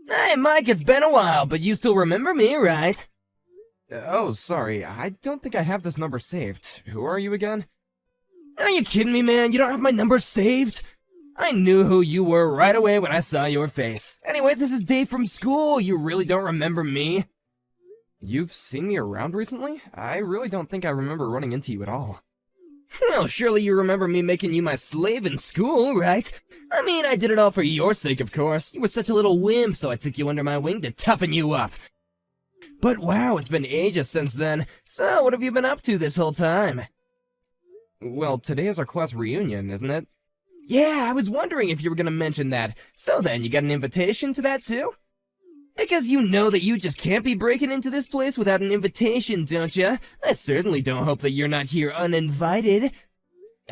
Hey, Mike, it's been a while, but you still remember me, right? Oh, sorry, I don't think I have this number saved. Who are you again? Are you kidding me, man? You don't have my number saved? I knew who you were right away when I saw your face. Anyway, this is Dave from school. You really don't remember me? You've seen me around recently? I really don't think I remember running into you at all. Well, surely you remember me making you my slave in school, right? I mean, I did it all for your sake, of course. You were such a little wimp, so I took you under my wing to toughen you up. But wow, it's been ages since then. So, what have you been up to this whole time? Well, today is our class reunion, isn't it? Yeah, I was wondering if you were gonna mention that. So then, you got an invitation to that too? Because you know that you just can't be breaking into this place without an invitation, don't ya? I certainly don't hope that you're not here uninvited.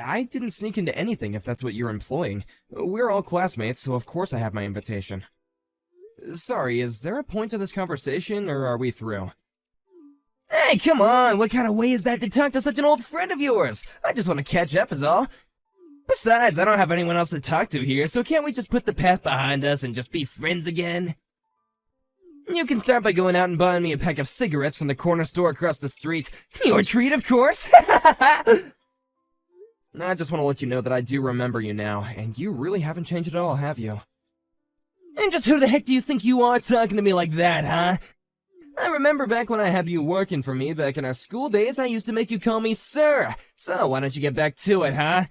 I didn't sneak into anything if that's what you're implying. We're all classmates, so of course I have my invitation. Sorry, is there a point to this conversation, or are we through? Hey, come on, what kind of way is that to talk to such an old friend of yours? I just want to catch up is all. Besides, I don't have anyone else to talk to here, so can't we just put the past behind us and just be friends again? You can start by going out and buying me a pack of cigarettes from the corner store across the street. Your treat, of course! I just want to let you know that I do remember you now, and you really haven't changed at all, have you? And just who the heck do you think you are talking to me like that, huh? I remember back when I had you working for me back in our school days, I used to make you call me sir. So why don't you get back to it, huh?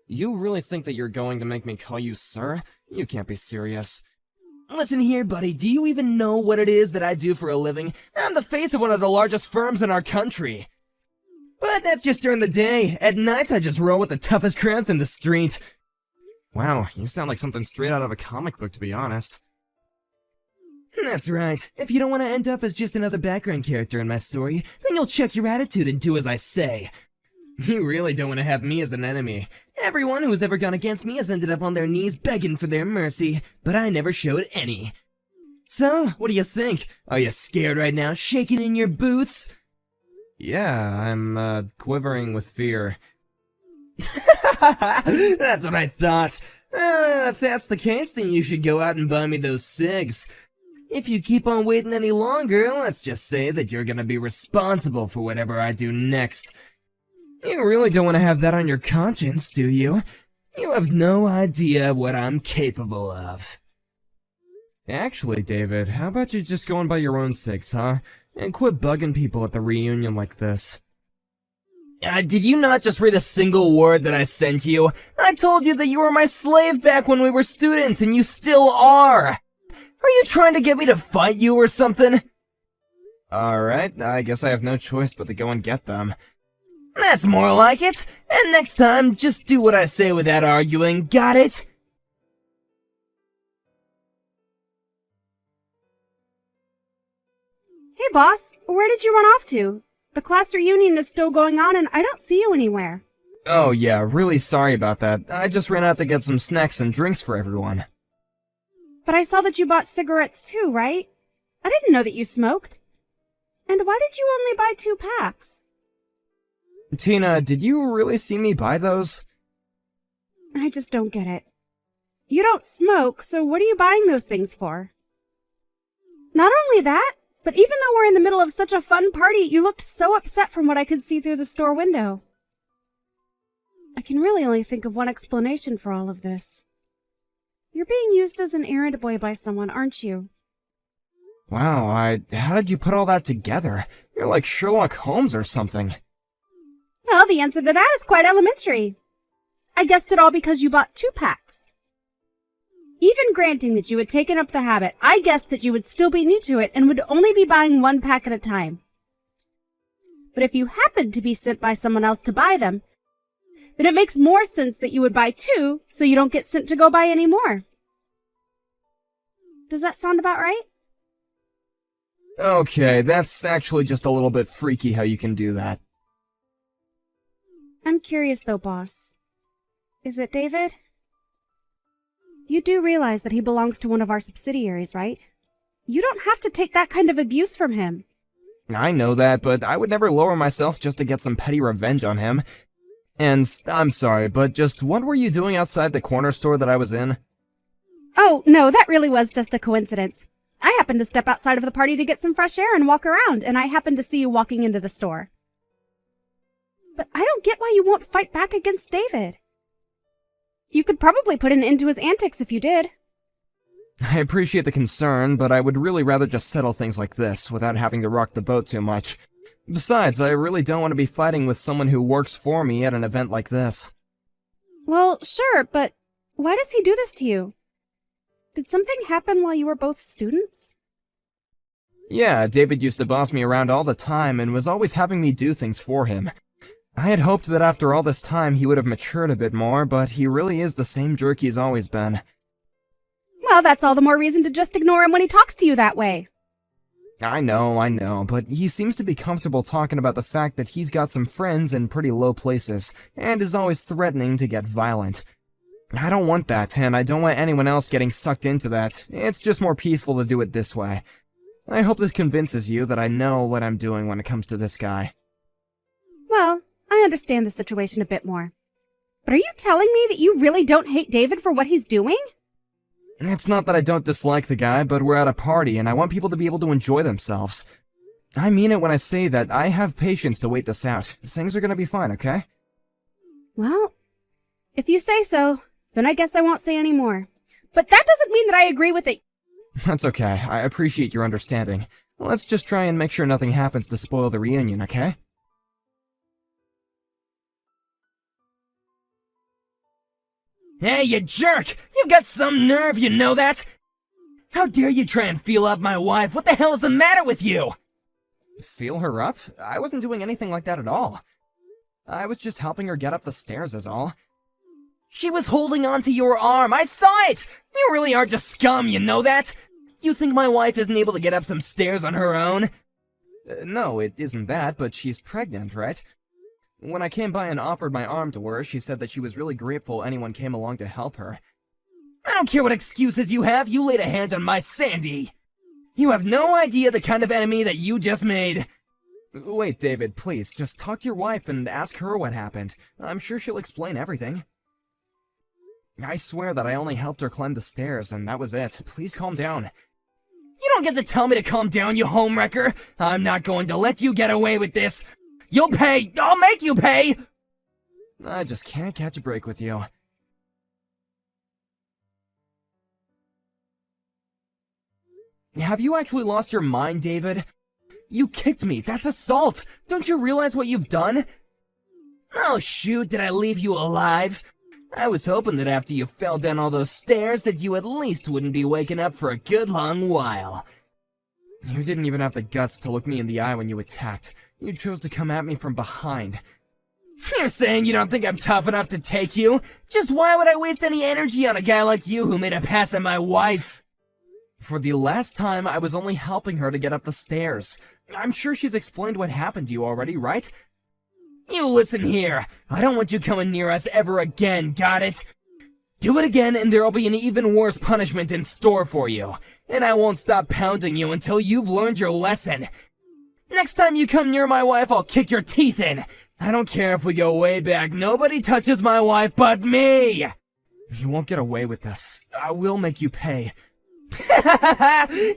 You really think that you're going to make me call you sir? You can't be serious. Listen here, buddy, do you even know what it is that I do for a living? I'm the face of one of the largest firms in our country. But that's just during the day. At nights, I just roll with the toughest crowds in the street. Wow, you sound like something straight out of a comic book, to be honest. That's right. If you don't want to end up as just another background character in my story, then you'll check your attitude and do as I say. You really don't want to have me as an enemy. Everyone who's ever gone against me has ended up on their knees begging for their mercy, but I never showed any. So, what do you think? Are you scared right now, shaking in your boots? Yeah, I'm, quivering with fear. That's what I thought. If that's the case, then you should go out and buy me those cigs. If you keep on waiting any longer, let's just say that you're gonna be responsible for whatever I do next. You really don't want to have that on your conscience, do you? You have no idea what I'm capable of. Actually, David, how about you just go and buy your own cigs, huh? And quit bugging people at the reunion like this. Did you not just read a single word that I sent you? I told you that you were my slave back when we were students, and you still are! Are you trying to get me to fight you or something? Alright, I guess I have no choice but to go and get them. That's more like it! And next time, just do what I say without arguing, got it? Hey boss, where did you run off to? The class reunion is still going on and I don't see you anywhere. Oh yeah, really sorry about that. I just ran out to get some snacks and drinks for everyone. But I saw that you bought cigarettes too, right? I didn't know that you smoked. And why did you only buy 2 packs? Tina, did you really see me buy those? I just don't get it. You don't smoke, so what are you buying those things for? Not only that, but even though we're in the middle of such a fun party, you looked so upset from what I could see through the store window. I can really only think of one explanation for all of this. You're being used as an errand boy by someone, aren't you? Wow, how did you put all that together? You're like Sherlock Holmes or something. Well, the answer to that is quite elementary. I guessed it all because you bought 2 packs. Even granting that you had taken up the habit, I guessed that you would still be new to it and would only be buying 1 pack at a time. But if you happened to be sent by someone else to buy them, then it makes more sense that you would buy 2 so you don't get sent to go buy any more. Does that sound about right? Okay, that's actually just a little bit freaky how you can do that. I'm curious though, boss. Is it David? You do realize that he belongs to one of our subsidiaries, right? You don't have to take that kind of abuse from him. I know that, but I would never lower myself just to get some petty revenge on him. And I'm sorry, but just what were you doing outside the corner store that I was in? Oh, no, that really was just a coincidence. happened to step outside of the party to get some fresh air and walk around, and I happened to see you walking into the store. But I don't get why you won't fight back against David. You could probably put an end to his antics if you did. I appreciate the concern, but I would really rather just settle things like this without having to rock the boat too much. Besides, I really don't want to be fighting with someone who works for me at an event like this. Well, sure, but why does he do this to you? Did something happen while you were both students? Yeah, David used to boss me around all the time and was always having me do things for him. I had hoped that after all this time he would have matured a bit more, but he really is the same jerk he's always been. Well, that's all the more reason to just ignore him when he talks to you that way. I know, but he seems to be comfortable talking about the fact that he's got some friends in pretty low places, and is always threatening to get violent. I don't want that, and I don't want anyone else getting sucked into that. It's just more peaceful to do it this way. I hope this convinces you that I know what I'm doing when it comes to this guy. Well, I understand the situation a bit more. But are you telling me that you really don't hate David for what he's doing? It's not that I don't dislike the guy, but we're at a party, and I want people to be able to enjoy themselves. I mean it when I say that I have patience to wait this out. Things are gonna be fine, okay? Well, if you say so, then I guess I won't say any more. But that doesn't mean that I agree with it. That's okay. I appreciate your understanding. Let's just try and make sure nothing happens to spoil the reunion, okay? Hey, you jerk! You've got some nerve, you know that? How dare you try and feel up my wife? What the hell is the matter with you? Feel her up? I wasn't doing anything like that at all. I was just helping her get up the stairs is all. She was holding onto your arm. I saw it! You really are just scum, you know that? You think my wife isn't able to get up some stairs on her own? No, it isn't that, but she's pregnant, right? When I came by and offered my arm to her, she said that she was really grateful anyone came along to help her. I don't care what excuses you have, you laid a hand on my Sandy! You have no idea the kind of enemy that you just made! Wait, David, please, just talk to your wife and ask her what happened. I'm sure she'll explain everything. I swear that I only helped her climb the stairs, and that was it. Please calm down. You don't get to tell me to calm down, you homewrecker! I'm not going to let you get away with this! You'll pay! I'll make you pay! I just can't catch a break with you. Have you actually lost your mind, David? You kicked me! That's assault! Don't you realize what you've done? Oh shoot, did I leave you alive? I was hoping that after you fell down all those stairs that you at least wouldn't be waking up for a good long while. You didn't even have the guts to look me in the eye when you attacked. You chose to come at me from behind. You're saying you don't think I'm tough enough to take you? Just why would I waste any energy on a guy like you who made a pass at my wife? For the last time, I was only helping her to get up the stairs. I'm sure she's explained what happened to you already, right? You listen here. I don't want you coming near us ever again, got it? Do it again and there'll be an even worse punishment in store for you. And I won't stop pounding you until you've learned your lesson. Next time you come near my wife, I'll kick your teeth in. I don't care if we go way back. Nobody touches my wife but me. You won't get away with this. I will make you pay.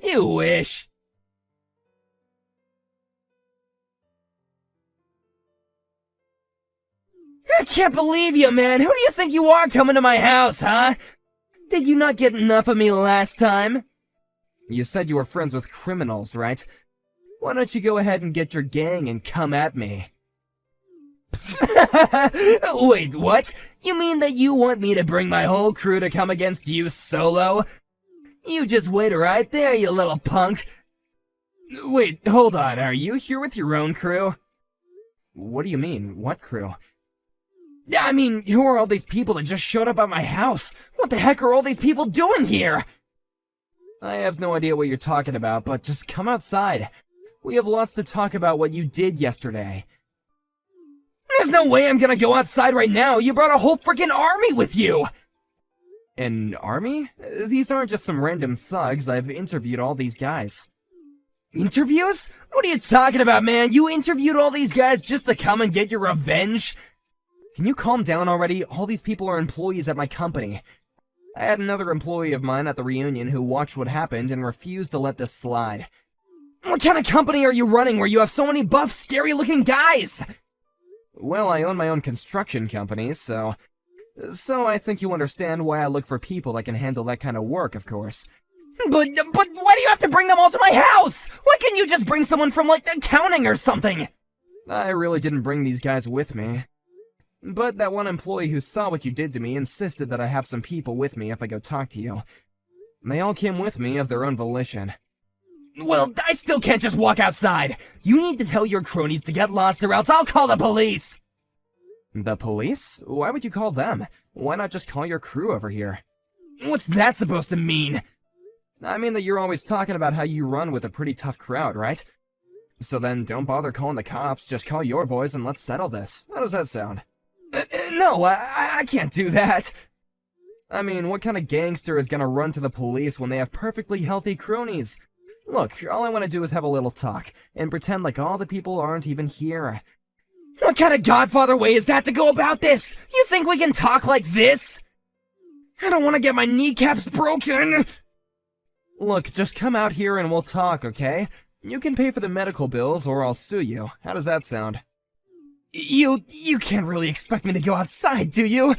You wish. I can't believe you, man. Who do you think you are coming to my house, huh? Did you not get enough of me last time? You said you were friends with criminals, right? Why don't you go ahead and get your gang and come at me? Wait, what? You mean that you want me to bring my whole crew to come against you solo? You just wait right there, you little punk. Wait, hold on. Are you here with your own crew? What do you mean? What crew? I mean, who are all these people that just showed up at my house? What the heck are all these people doing here? I have no idea what you're talking about, but just come outside. We have lots to talk about what you did yesterday. There's no way I'm gonna go outside right now. You brought a whole freaking army with you. An army? These aren't just some random thugs. I've interviewed all these guys. Interviews? What are you talking about, man? You interviewed all these guys just to come and get your revenge? Can you calm down already? All these people are employees at my company. I had another employee of mine at the reunion who watched what happened and refused to let this slide. What kind of company are you running where you have so many buff, scary-looking guys? Well, I own my own construction company, so I think you understand why I look for people that can handle that kind of work, of course. But why do you have to bring them all to my house? Why can't you just bring someone from, like, accounting or something? I really didn't bring these guys with me. But that one employee who saw what you did to me insisted that I have some people with me if I go talk to you. They all came with me of their own volition. Well, I still can't just walk outside. You need to tell your cronies to get lost or else I'll call the police! The police? Why would you call them? Why not just call your crew over here? What's that supposed to mean? I mean that you're always talking about how you run with a pretty tough crowd, right? So then don't bother calling the cops, just call your boys and let's settle this. How does that sound? No, I can't do that. I mean, what kind of gangster is gonna run to the police when they have perfectly healthy cronies? Look, all I want to do is have a little talk, and pretend like all the people aren't even here. What kind of Godfather way is that to go about this? You think we can talk like this? I don't want to get my kneecaps broken! Look, just come out here and we'll talk, okay? You can pay for the medical bills or I'll sue you. How does that sound? You can't really expect me to go outside, do you?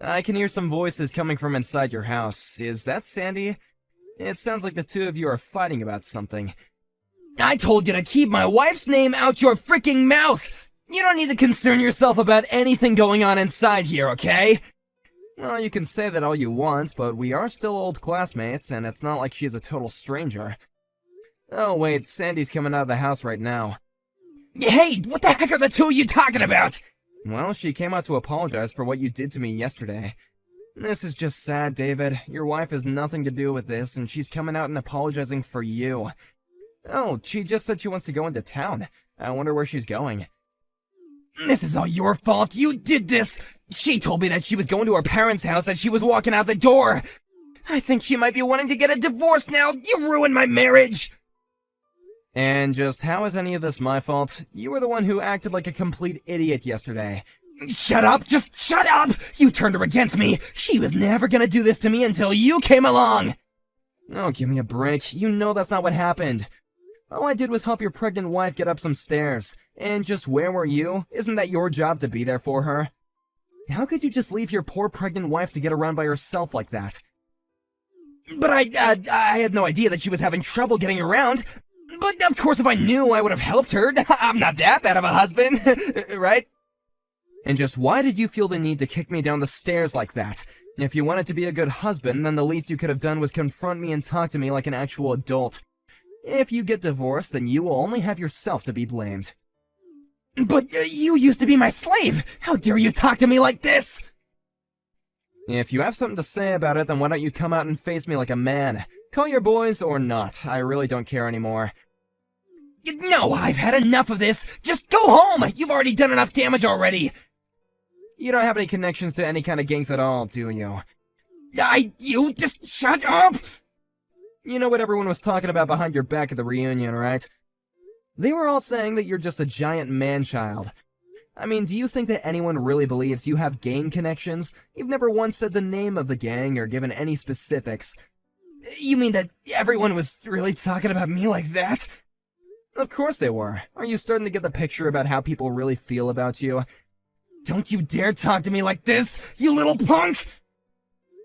I can hear some voices coming from inside your house. Is that Sandy? It sounds like the two of you are fighting about something. I told you to keep my wife's name out your freaking mouth! You don't need to concern yourself about anything going on inside here, okay? Well, you can say that all you want, but we are still old classmates, and it's not like she's a total stranger. Oh wait, Sandy's coming out of the house right now. Hey, what the heck are the two of you talking about? Well, she came out to apologize for what you did to me yesterday. This is just sad, David. Your wife has nothing to do with this, and she's coming out and apologizing for you. Oh, she just said she wants to go into town. I wonder where she's going. This is all your fault. You did this. She told me that she was going to her parents' house as she was walking out the door. I think she might be wanting to get a divorce now. You ruined my marriage. And just how is any of this my fault? You were the one who acted like a complete idiot yesterday. Shut up! Just shut up! You turned her against me! She was never gonna do this to me until you came along! Oh, give me a break. You know that's not what happened. All I did was help your pregnant wife get up some stairs. And just where were you? Isn't that your job to be there for her? How could you just leave your poor pregnant wife to get around by herself like that? But I had no idea that she was having trouble getting around. But of course if I knew, I would have helped her. I'm not that bad of a husband, right? And just why did you feel the need to kick me down the stairs like that? If you wanted to be a good husband, then the least you could have done was confront me and talk to me like an actual adult. If you get divorced, then you will only have yourself to be blamed. But you used to be my slave! How dare you talk to me like this? If you have something to say about it, then why don't you come out and face me like a man? Call your boys or not, I really don't care anymore. No, I've had enough of this! Just go home! You've already done enough damage already! You don't have any connections to any kind of gangs at all, do you? You just shut up! You know what everyone was talking about behind your back at the reunion, right? They were all saying that you're just a giant man-child. I mean, do you think that anyone really believes you have gang connections? You've never once said the name of the gang or given any specifics. You mean that everyone was really talking about me like that? Of course they were. Are you starting to get the picture about how people really feel about you? Don't you dare talk to me like this, you little punk!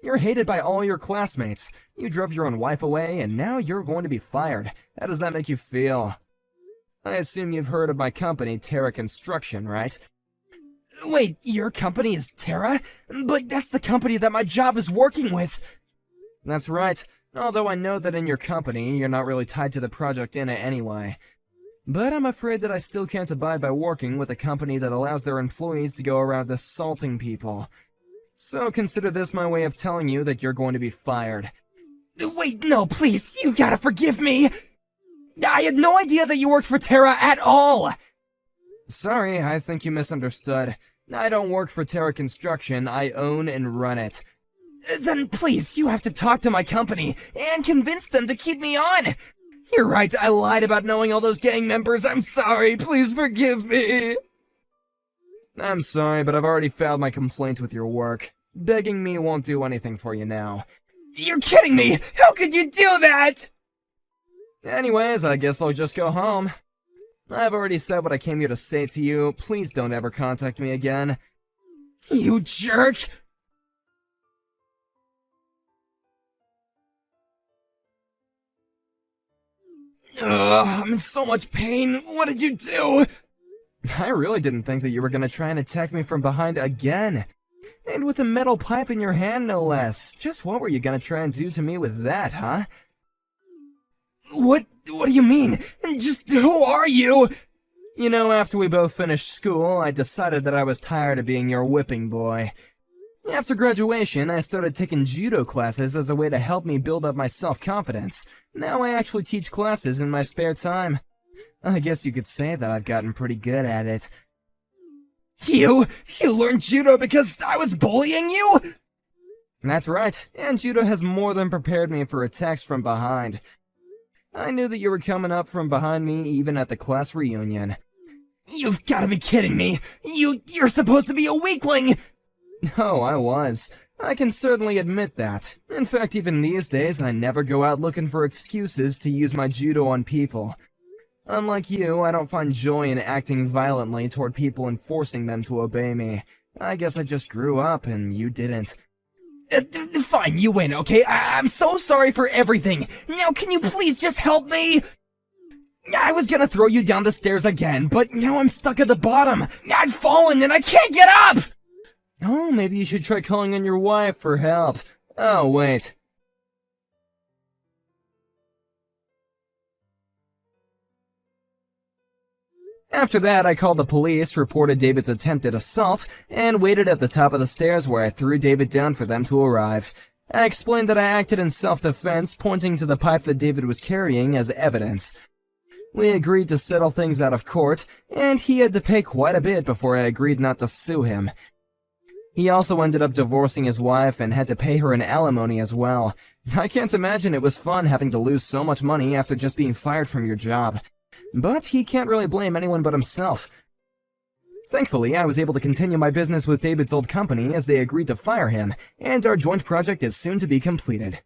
You're hated by all your classmates. You drove your own wife away, and now you're going to be fired. How does that make you feel? I assume you've heard of my company, Terra Construction, right? Wait, your company is Terra? But that's the company that my job is working with! That's right, although I know that in your company, you're not really tied to the project in it anyway. But I'm afraid that I still can't abide by working with a company that allows their employees to go around assaulting people. So consider this my way of telling you that you're going to be fired. Wait, no, please, you gotta forgive me! I had no idea that you worked for Terra at all! Sorry, I think you misunderstood. I don't work for Terra Construction, I own and run it. Then please, you have to talk to my company and convince them to keep me on! You're right, I lied about knowing all those gang members. I'm sorry, please forgive me. I'm sorry, but I've already filed my complaint with your work. Begging me won't do anything for you now. You're kidding me! How could you do that? Anyways, I guess I'll just go home. I've already said what I came here to say to you. Please don't ever contact me again. You jerk! Ugh, I'm in so much pain. What did you do? I really didn't think that you were gonna try and attack me from behind again. And with a metal pipe in your hand, no less. Just what were you gonna try and do to me with that, huh? What do you mean? Just who are you? You know, after we both finished school, I decided that I was tired of being your whipping boy. After graduation, I started taking judo classes as a way to help me build up my self-confidence. Now I actually teach classes in my spare time. I guess you could say that I've gotten pretty good at it. You learned judo because I was bullying you? That's right, and judo has more than prepared me for attacks from behind. I knew that you were coming up from behind me even at the class reunion. You've gotta be kidding me! You're supposed to be a weakling! No, I was. I can certainly admit that. In fact, even these days, I never go out looking for excuses to use my judo on people. Unlike you, I don't find joy in acting violently toward people and forcing them to obey me. I guess I just grew up and you didn't. Fine, you win, okay? I'm so sorry for everything. Now can you please just help me? I was gonna throw you down the stairs again, but now I'm stuck at the bottom. I've fallen and I can't get up! Oh, maybe you should try calling on your wife for help. Oh, wait. After that, I called the police, reported David's attempted assault, and waited at the top of the stairs where I threw David down for them to arrive. I explained that I acted in self-defense, pointing to the pipe that David was carrying as evidence. We agreed to settle things out of court, and he had to pay quite a bit before I agreed not to sue him. He also ended up divorcing his wife and had to pay her an alimony as well. I can't imagine it was fun having to lose so much money after just being fired from your job. But he can't really blame anyone but himself. Thankfully, I was able to continue my business with David's old company as they agreed to fire him, and our joint project is soon to be completed.